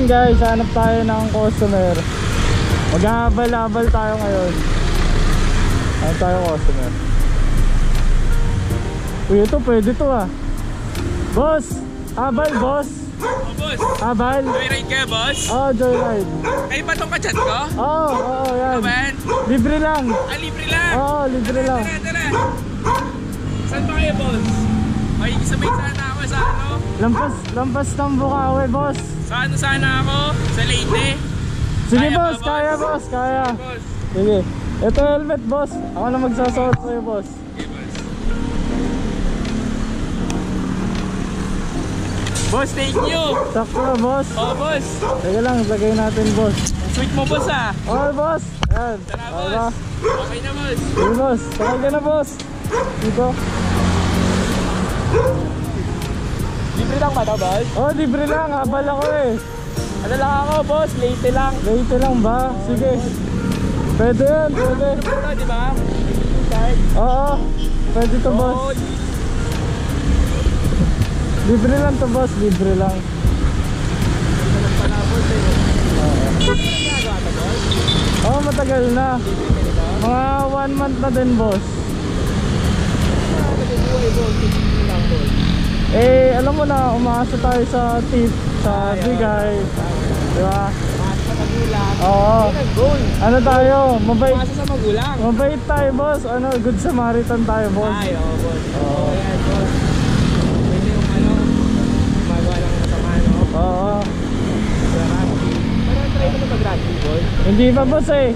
Ayun guys, hanap tayo ng customer. Maghahabal-habal tayo ngayon. Hanap tayo customer. Uy, ito pwede to ah. Boss! Habal boss! Oh boss! Habal! Joyride kayo boss? Oo, joyride. Kayo ba itong kachat ko? Oo, yan. Ano ba yan? Libre lang. Ah, libre lang? Oo, libre lang. Tara. Saan ba kayo boss? Ay, sabay sana ako sa ano? Lampas ng Bukawi boss. Sa ano sana ako? Sa Leyte? Sige Kaya boss, ba, kaya boss, kaya. Boss. Sige. Ito helmet boss. Ako na magsasuot sa'yo boss. Okay boss. Boss, thank you! Sakto na boss. Oh boss! Teka lang, lagay natin boss. Sweet mo boss ah! Okay boss. Ayan. Tara Okay boss! ba? Okay na boss! Sige boss, sakay ka na boss. Dito. Libre lang ba ito boss? Oh, libre lang. Habal ako eh. Ano lang ako boss? Leyte lang! Late lang ba? Sige. Pwede yan, pwede. Ito di ba? Card? Oo. Pwede to boss. Oh, Libre lang to boss, libre lang. pala boss eh. Oo. Oo, matagal na. Mga 1 month na din boss. Eh, alam mo na, umaasa tayo sa tip, sa bigay. Diba? Sa magulang. Oo. Ano tayo? Mabait. Umasa sa magulang. Mabait tayo boss. Ano, good Samaritan tayo boss. Ay, oo boss. Oo. Ayan boss. Pwede yung ano, magawa lang masama no? Oo. Parang try mo na mag-rugby boss. Hindi pa boss eh.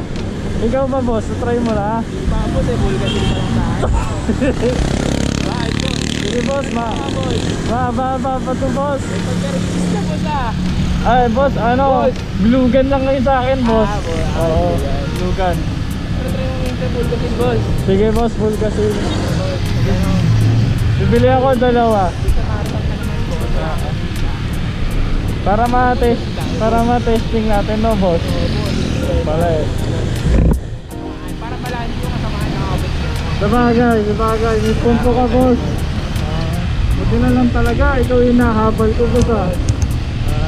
Ikaw ba boss? Try mo na. Hindi pa boss eh, bulgasin pa lang tayo. Bakit boss? Sige boss, boss. ba pa to boss. Pagka-release na boss ah. Ay boss, ano? Boss. Glugan lang ngayon sa akin boss. boss. Oo, glugan. Pero try mo yung bulgasin boss. Sige boss, full kasi. Boss, ano, Bibili ako 2. sa marathon ka naman boss. Para ma-testing natin no boss. Pala eh. Para malahan yung kasamaan ng abot niya. Sabagay, may pumpo ka boss. Buti na lang talaga, ikaw yung nahabal ko boss ah.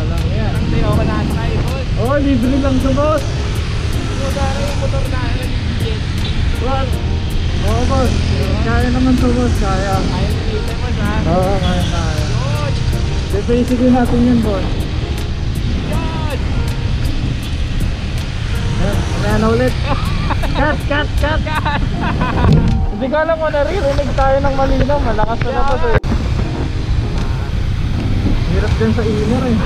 Lang yan. Ang tayo ka na tayo boss. Oo, libre lang to boss. Magara yung motor na ano ni What? Oo boss, kaya naman to boss, kaya. Ayaw ni Leyte boss ha. Oo, kaya. Yun! Basically natin yun boss. Yun! Kaya na ulit. Cut! Hindi ko alam kung naririnig tayo ng malinaw, malakas na labas eh. Hirap din sa inner eh.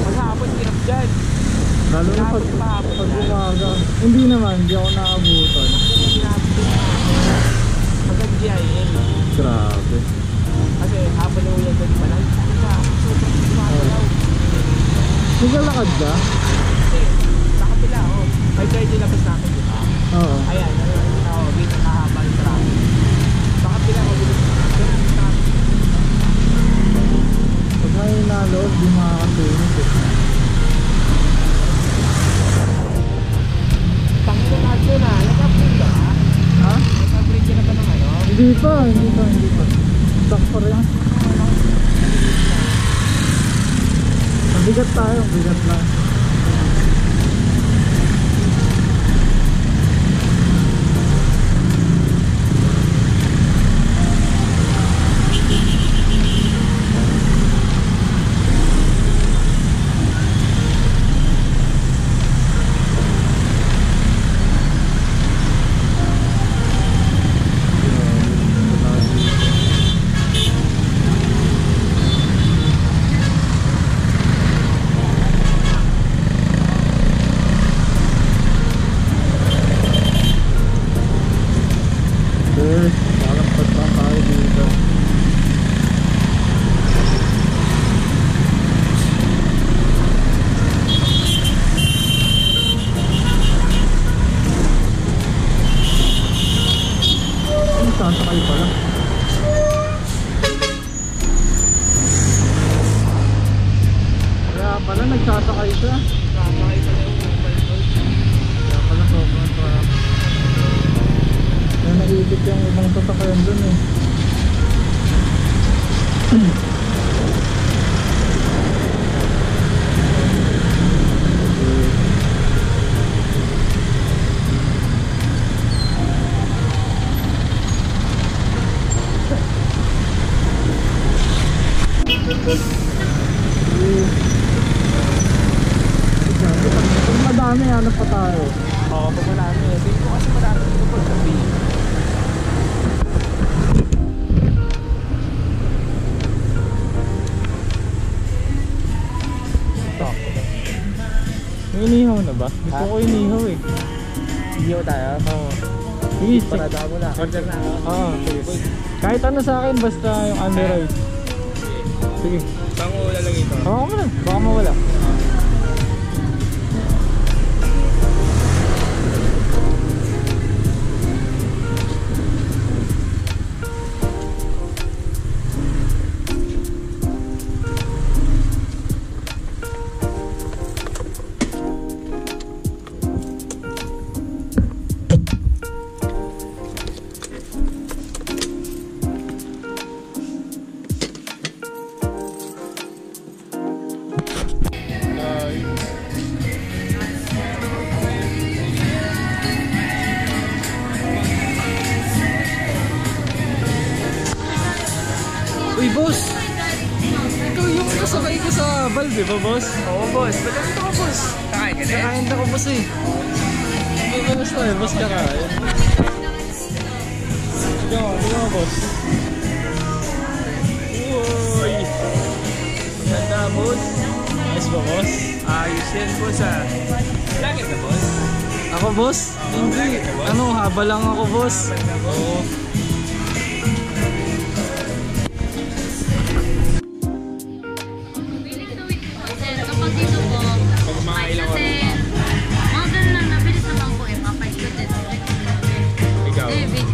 Maghapon hirap dyan. Lalo na pag umaga. Hindi naman, hindi ako naabutan. Pagka-GIL. Grabe. Kasi hapon na uyan doon pala. Naglalakad ka? Kasi sa kapila oh. 5:30 labas natin diba? Oo. Ayan, dito nakahaba yung traffic. Sa kapila oh, bilis na. Pag may nalood, di makakasulit eh. Tangin na natin na. Nag-upgrade ka ha? Ha? Nag-upgrade ka na ba ng ano? Hindi pa. Stock pa rin. Bigat tayo, bigat lang. Pag madami, hanap pa tayo. Oo, pag marami. Tingin ko kasi marami dito pag gabi. May inihaw na ba? Gusto ko inihaw eh. Iyo tayo. Oo. Sige, Parada mo na. Order na ako. Oo, sige. Kahit ano sa akin, basta yung under rice. Sige. Saan ko lalagay ito? Hawakan mo lang, baka mawala. Uy, boss! Ikaw yung kasakay ko sa Valve, ba, boss? Oo, boss. Ba't nandito ka, boss? Kakain ka din? Kakain ako, boss eh. Boss na eh, boss kakain. Sige mo, boss. Uy! Ganda, boss. Ayos ba, boss? Ayos yan, boss ah. Lagi ka, boss? Ako, boss? Hindi. lagi ka, boss? Ano, haba lang ako, boss. Oo. Kapag dito po, Pag mga ilang kasi mga ganun lang, nabilis naman po eh, mapa-student. Ikaw? David.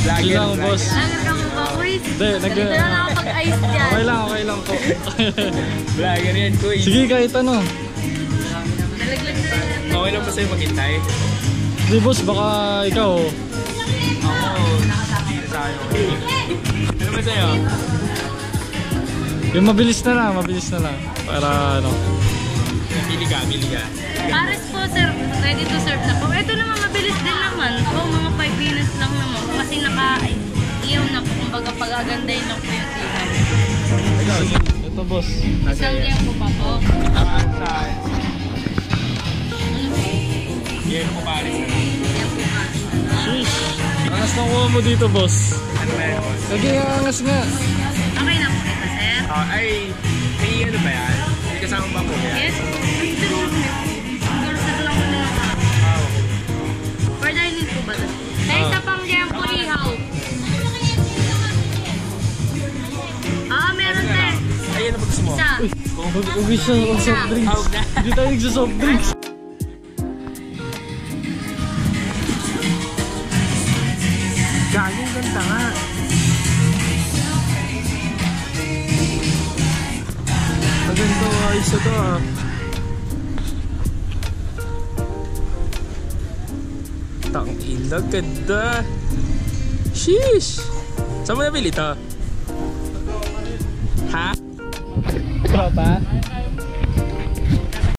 Lagi Sige lang, boss. Lagi ka mo ba, uy? Hindi, Dito na nakapag-ice dyan. Okay lang po. Vlogger yan, kuy. Sige, kahit ano. Nalaglag na rin. Okay lang ba sa'yo maghintay? Hindi, boss, baka ikaw. Ako, hindi na tayo. Ano ba sa'yo? Yung mabilis na lang. Para ano. Bili ka. Pares po, sir. Ready to serve na po. Ito naman, mabilis din naman. Po, mga 5 minutes lang naman. Kasi naka-iyaw na po. Kumbaga, pag-agandahin lang po yung tinam. Ikaw, Ito, boss. Isang liyan po pa po. saan? Yan mo pares na lang. Yan po pa. Sheesh. Angas na kuha mo dito, boss. Ano ba yan, boss? Nag-iangas nga. Okay na po ito, sir. Ay, may ano ba yan? May kasama ba po yan? Yes. Ito lang po. Siguro sir lang po na lang. Okay. For dining po ba ito? Sa isa pang liyan po ihaw. Meron din. Ay, ano ba gusto mo? Isa. Huwag siya ng soft drinks. Hawag na. Hindi tayo nagsa-soft drinks. Gagong ganda nga. Maganda, ayos ito ah. Tang ina, ganda. Sheesh. Saan mo nabili ito? Ha? Ikaw pa?